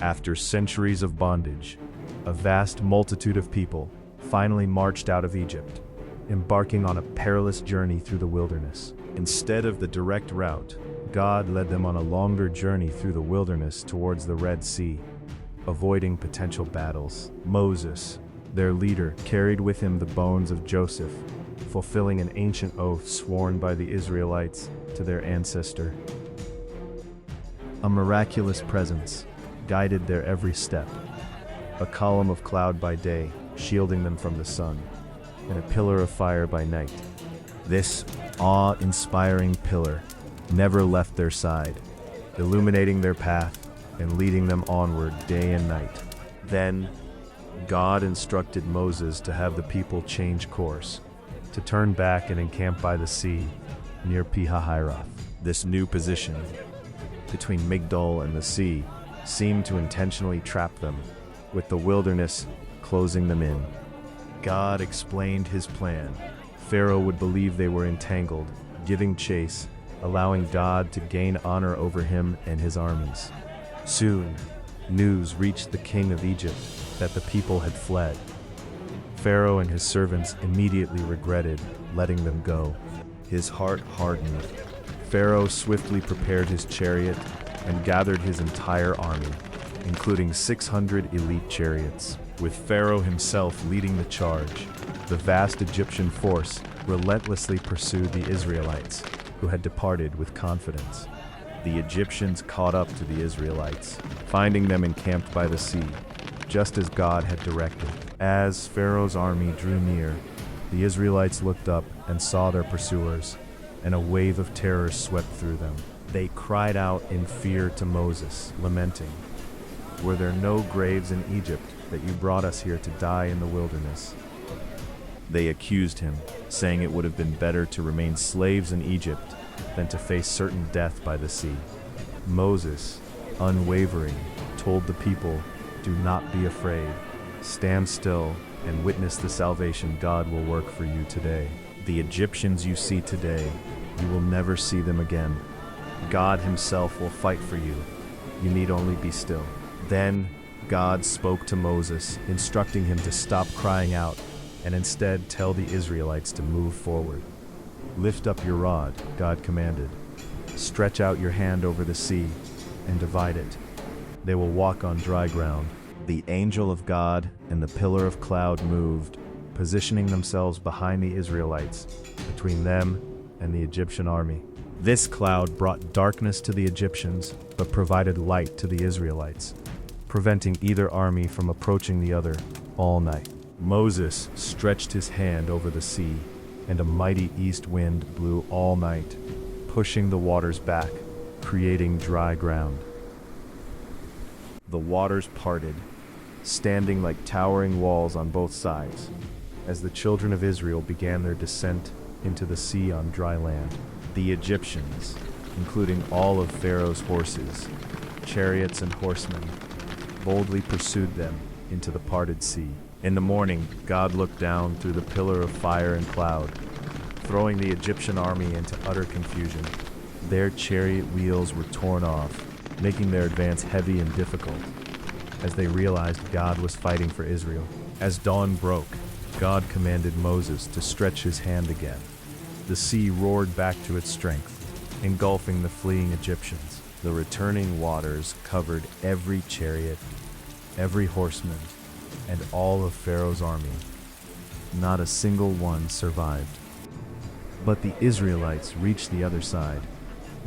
After centuries of bondage, a vast multitude of people finally marched out of Egypt, embarking on a perilous journey through the wilderness. Instead of the direct route, God led them on a longer journey through the wilderness towards the Red Sea, avoiding potential battles. Moses, their leader, carried with him the bones of Joseph, fulfilling an ancient oath sworn by the Israelites to their ancestor. A miraculous presence guided their every step, a column of cloud by day, shielding them from the sun, and a pillar of fire by night. This awe-inspiring pillar never left their side, illuminating their path and leading them onward day and night. Then, God instructed Moses to have the people change course, to turn back and encamp by the sea, near Pi-hahiroth. This new position, between Migdol and the sea, seemed to intentionally trap them, with the wilderness closing them in. God explained his plan. Pharaoh would believe they were entangled, giving chase, allowing God to gain honor over him and his armies. Soon, news reached the king of Egypt that the people had fled. Pharaoh and his servants immediately regretted letting them go. His heart hardened. Pharaoh swiftly prepared his chariot and gathered his entire army, including 600 elite chariots. With Pharaoh himself leading the charge, the vast Egyptian force relentlessly pursued the Israelites, who had departed with confidence. The Egyptians caught up to the Israelites, finding them encamped by the sea, just as God had directed. As Pharaoh's army drew near, the Israelites looked up and saw their pursuers, and a wave of terror swept through them. They cried out in fear to Moses, lamenting, "Were there no graves in Egypt that you brought us here to die in the wilderness?" They accused him, saying it would have been better to remain slaves in Egypt than to face certain death by the sea. Moses, unwavering, told the people, "Do not be afraid. Stand still and witness the salvation God will work for you today. The Egyptians you see today, you will never see them again. God himself will fight for you. You need only be still." Then God spoke to Moses, instructing him to stop crying out and instead tell the Israelites to move forward. "Lift up your rod," God commanded. "Stretch out your hand over the sea and divide it. They will walk on dry ground." The angel of God and the pillar of cloud moved, positioning themselves behind the Israelites, between them and the Egyptian army. This cloud brought darkness to the Egyptians, but provided light to the Israelites, preventing either army from approaching the other all night. Moses stretched his hand over the sea, and a mighty east wind blew all night, pushing the waters back, creating dry ground. The waters parted, standing like towering walls on both sides, as the children of Israel began their descent into the sea on dry land. The Egyptians, including all of Pharaoh's horses, chariots and horsemen, boldly pursued them into the parted sea. In the morning, God looked down through the pillar of fire and cloud, throwing the Egyptian army into utter confusion. Their chariot wheels were torn off, making their advance heavy and difficult, as they realized God was fighting for Israel. As dawn broke, God commanded Moses to stretch his hand again. The sea roared back to its strength, engulfing the fleeing Egyptians. The returning waters covered every chariot, every horseman, and all of Pharaoh's army. Not a single one survived. But the Israelites reached the other side,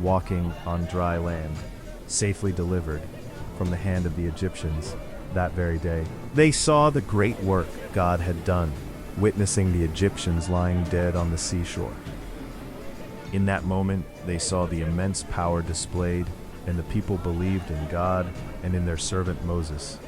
walking on dry land, safely delivered from the hand of the Egyptians that very day. They saw the great work God had done, witnessing the Egyptians lying dead on the seashore. In that moment, they saw the immense power displayed, and the people believed in God and in their servant Moses.